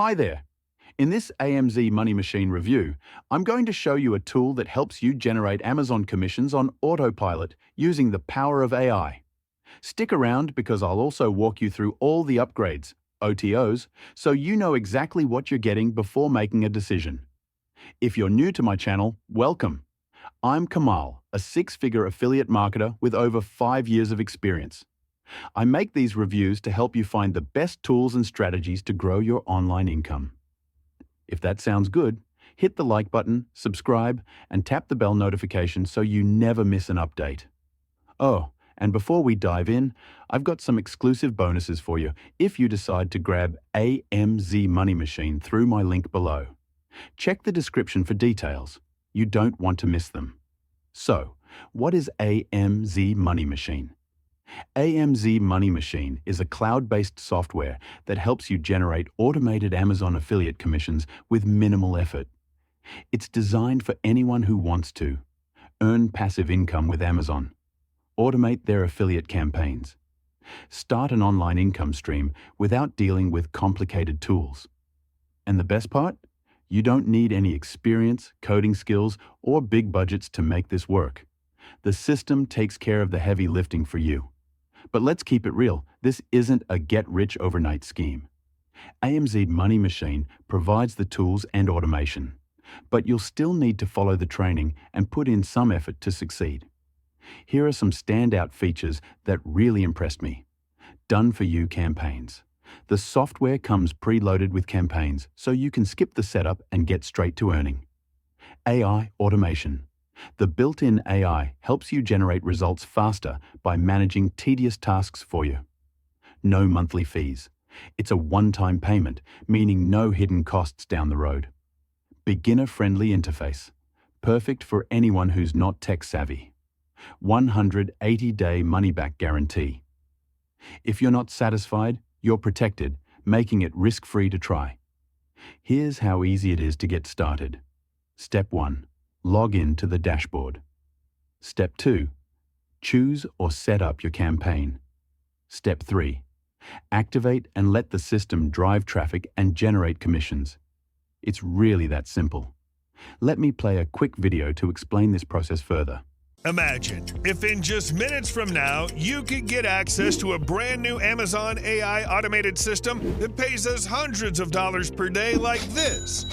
Hi there. In this AMZ Money Machine review, I'm going to show you a tool that helps you generate Amazon commissions on Autopilot using the power of AI. Stick around because I'll also walk you through all the upgrades, OTOs, so you know exactly what you're getting before making a decision. If you're new to my channel, welcome. I'm Kamal, a six-figure affiliate marketer with over 5 years of experience. I make these reviews to help you find the best tools and strategies to grow your online income. If that sounds good, hit the like button, subscribe, and tap the bell notification so you never miss an update. Oh, and before we dive in, I've got some exclusive bonuses for you if you decide to grab AMZ Money Machine through my link below. Check the description for details. You don't want to miss them. So, what is AMZ Money Machine? AMZ Money Machine is a cloud-based software that helps you generate automated Amazon affiliate commissions with minimal effort. It's designed for anyone who wants to earn passive income with Amazon, automate their affiliate campaigns, start an online income stream without dealing with complicated tools. And the best part? You don't need any experience, coding skills, or big budgets to make this work. The system takes care of the heavy lifting for you. But let's keep it real, this isn't a get-rich-overnight scheme. AMZ Money Machine provides the tools and automation, but you'll still need to follow the training and put in some effort to succeed. Here are some standout features that really impressed me. Done-for-you campaigns. The software comes preloaded with campaigns, so you can skip the setup and get straight to earning. AI automation. The built-in AI helps you generate results faster by managing tedious tasks for you. No monthly fees. It's a one-time payment, meaning no hidden costs down the road. Beginner-friendly interface. Perfect for anyone who's not tech-savvy. 180-day money-back guarantee. If you're not satisfied, you're protected, making it risk-free to try. Here's how easy it is to get started. Step 1. Log in to the dashboard. Step 2. Choose or set up your campaign. Step 3. Activate and let the system drive traffic and generate commissions. It's really that simple. Let me play a quick video to explain this process further. Imagine if in just minutes from now, you could get access to a brand new Amazon AI automated system that pays us hundreds of dollars per day like this,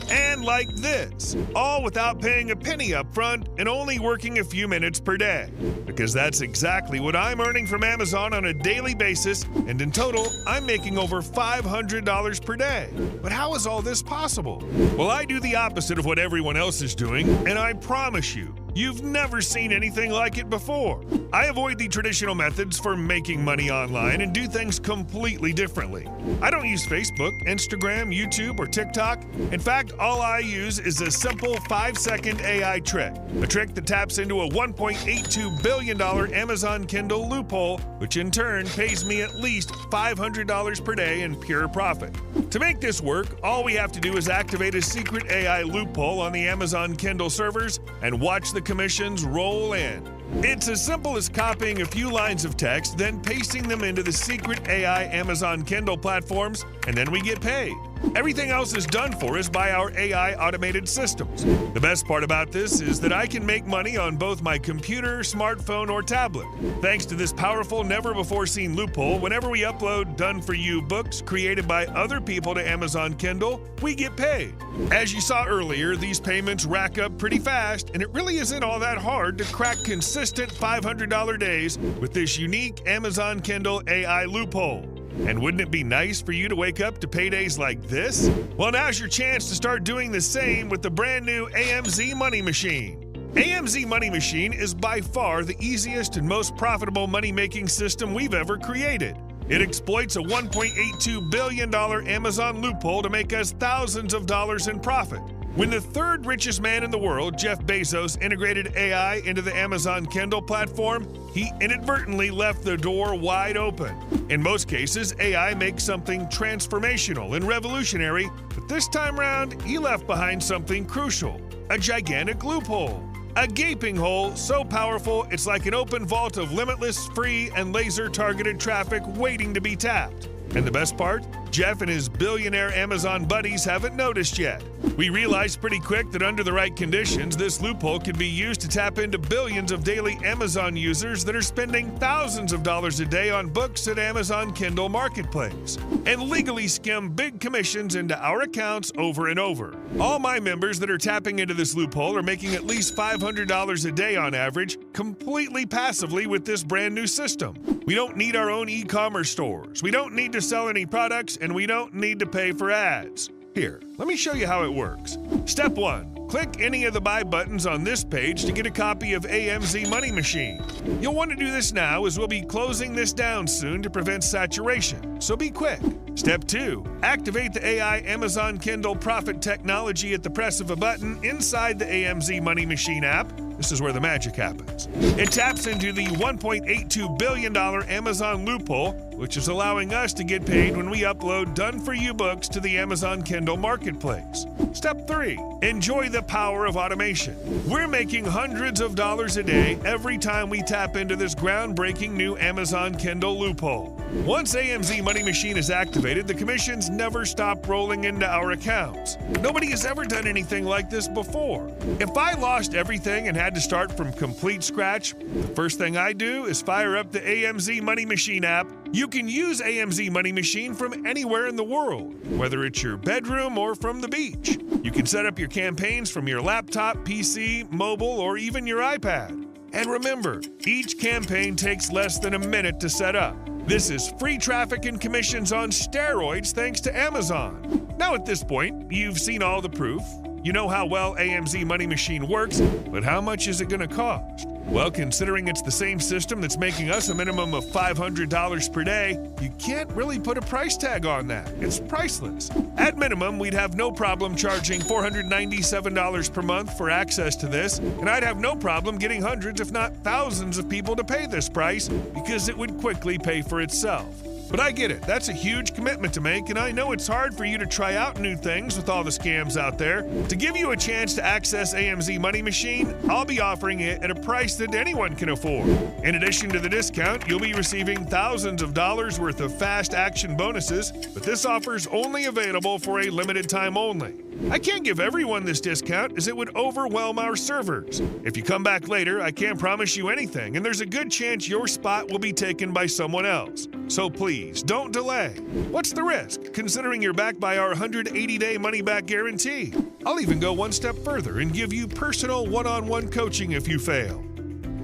and like this, all without paying a penny up front and only working a few minutes per day. Because that's exactly what I'm earning from Amazon on a daily basis, and in total, I'm making over $500 per day. But how is all this possible? Well, I do the opposite of what everyone else is doing, and I promise you, you've never seen anything like it before. I avoid the traditional methods for making money online and do things completely differently. I don't use Facebook, Instagram, YouTube, or TikTok. In fact, all I use is a simple 5-second AI trick. A trick that taps into a $1.82 billion Amazon Kindle loophole, which in turn pays me at least $500 per day in pure profit. To make this work, all we have to do is activate a secret AI loophole on the Amazon Kindle servers and watch the commissions roll in. It's as simple as copying a few lines of text, then pasting them into the secret AI Amazon Kindle platforms, and then we get paid. Everything else is done for us by our AI automated systems. The best part about this is that I can make money on both my computer, smartphone, or tablet. Thanks to this powerful, never-before-seen loophole, whenever we upload done-for-you books created by other people to Amazon Kindle, we get paid. As you saw earlier, these payments rack up pretty fast, and it really isn't all that hard to crack consistent $500 days with this unique Amazon Kindle AI loophole. And wouldn't it be nice for you to wake up to paydays like this? Well, now's your chance to start doing the same with the brand new AMZ Money Machine. AMZ Money Machine is by far the easiest and most profitable money-making system we've ever created. It exploits a $1.82 billion Amazon loophole to make us thousands of dollars in profit. When the third richest man in the world, Jeff Bezos, integrated AI into the Amazon Kindle platform, he inadvertently left the door wide open. In most cases, AI makes something transformational and revolutionary, but this time round, he left behind something crucial: a gigantic loophole. A gaping hole so powerful it's like an open vault of limitless, free, and laser-targeted traffic waiting to be tapped. And the best part? Jeff and his billionaire Amazon buddies haven't noticed yet. We realized pretty quick that under the right conditions, this loophole could be used to tap into billions of daily Amazon users that are spending thousands of dollars a day on books at Amazon Kindle Marketplace, and legally skim big commissions into our accounts over and over. All my members that are tapping into this loophole are making at least $500 a day on average, completely passively with this brand new system. We don't need our own e-commerce stores, we don't need to sell any products, and we don't need to pay for ads. Here, let me show you how it works. Step 1. Click any of the buy buttons on this page to get a copy of AMZ Money Machine. You'll want to do this now as we'll be closing this down soon to prevent saturation, so be quick. Step 2. Activate the AI Amazon Kindle Profit technology at the press of a button inside the AMZ Money Machine app. This is where the magic happens. It taps into the $1.82 billion Amazon loophole, which is allowing us to get paid when we upload done-for-you books to the Amazon Kindle Marketplace. Step 3. Enjoy the power of automation. We're making hundreds of dollars a day every time we tap into this groundbreaking new Amazon Kindle loophole. Once AMZ Money Machine is activated, the commissions never stop rolling into our accounts. Nobody has ever done anything like this before. If I lost everything and had to start from complete scratch, the first thing I do is fire up the AMZ Money Machine app. You can use AMZ Money Machine from anywhere in the world, whether it's your bedroom or from the beach. You can set up your campaigns from your laptop, PC, mobile, or even your iPad. And remember, each campaign takes less than a minute to set up. This is free traffic and commissions on steroids thanks to Amazon. Now at this point, you've seen all the proof. You know how well AMZ Money Machine works, but how much is it going to cost? Well, considering it's the same system that's making us a minimum of $500 per day, you can't really put a price tag on that. It's priceless. At minimum, we'd have no problem charging $497 per month for access to this, and I'd have no problem getting hundreds, if not thousands of people to pay this price because it would quickly pay for itself. But I get it, that's a huge commitment to make, and I know it's hard for you to try out new things with all the scams out there. To give you a chance to access AMZ Money Machine, I'll be offering it at a price that anyone can afford. In addition to the discount, you'll be receiving thousands of dollars worth of fast action bonuses, but this offer's only available for a limited time only. I can't give everyone this discount as it would overwhelm our servers. If you come back later, I can't promise you anything, and there's a good chance your spot will be taken by someone else. So please, don't delay. What's the risk, considering you're backed by our 180-day money-back guarantee? I'll even go one step further and give you personal one-on-one coaching if you fail.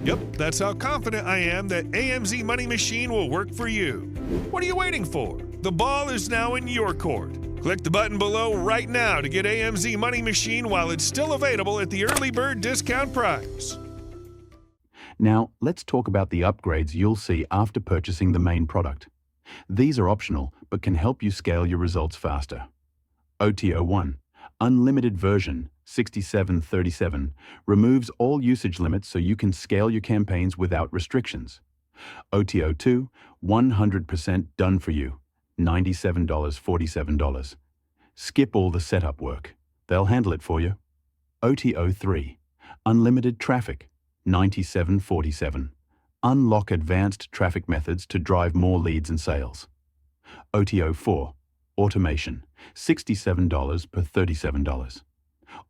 Yep, that's how confident I am that AMZ Money Machine will work for you. What are you waiting for? The ball is now in your court. Click the button below right now to get AMZ Money Machine while it's still available at the early bird discount price. Now, let's talk about the upgrades you'll see after purchasing the main product. These are optional, but can help you scale your results faster. OTO 1, Unlimited version 6737, removes all usage limits so you can scale your campaigns without restrictions. OTO 2, 100% done for you, $97.47. Skip all the setup work. They'll handle it for you. OTO 3, Unlimited traffic, $97.47. Unlock advanced traffic methods to drive more leads and sales. OTO 4, Automation, $67 per $37.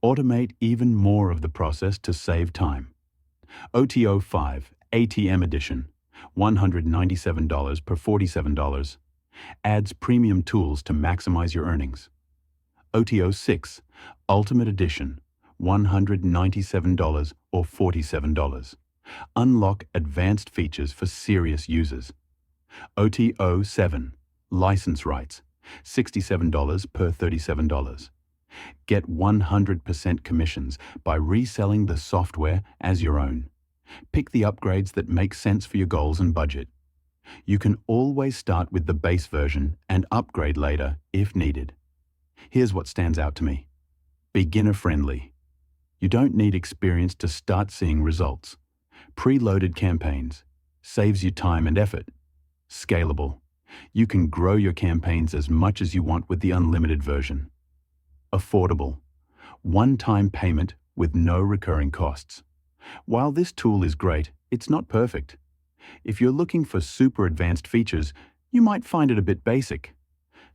Automate even more of the process to save time. OTO 5, ATM Edition, $197 per $47. Adds premium tools to maximize your earnings. OTO 6, Ultimate Edition, $197 or $47. Unlock advanced features for serious users. OTO 7, License Rights, $67 per $37. Get 100% commissions by reselling the software as your own. Pick the upgrades that make sense for your goals and budget. You can always start with the base version and upgrade later if needed. Here's what stands out to me. Beginner-friendly. You don't need experience to start seeing results. Preloaded campaigns. Saves you time and effort. Scalable. You can grow your campaigns as much as you want with the unlimited version. Affordable. One-time payment with no recurring costs. While this tool is great, it's not perfect. If you're looking for super advanced features, you might find it a bit basic.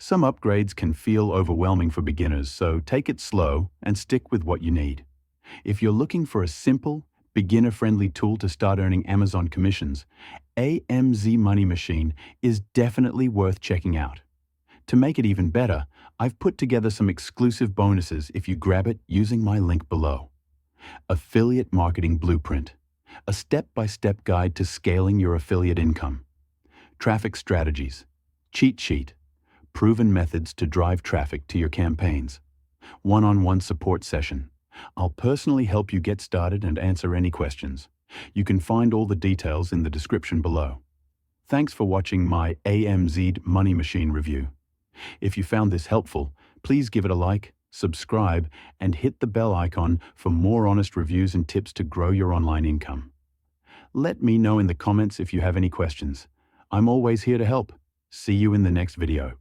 Some upgrades can feel overwhelming for beginners, so take it slow and stick with what you need. If you're looking for a simple, beginner-friendly tool to start earning Amazon commissions, AMZ Money Machine is definitely worth checking out. To make it even better, I've put together some exclusive bonuses if you grab it using my link below. Affiliate Marketing Blueprint, a step-by-step guide to scaling your affiliate income. Traffic Strategies, Cheat Sheet, proven methods to drive traffic to your campaigns. One-on-one support session. I'll personally help you get started and answer any questions. You can find all the details in the description below. Thanks for watching my AMZ Money Machine review. If you found this helpful, please give it a like, subscribe, and hit the bell icon for more honest reviews and tips to grow your online income. Let me know in the comments if you have any questions. I'm always here to help. See you in the next video.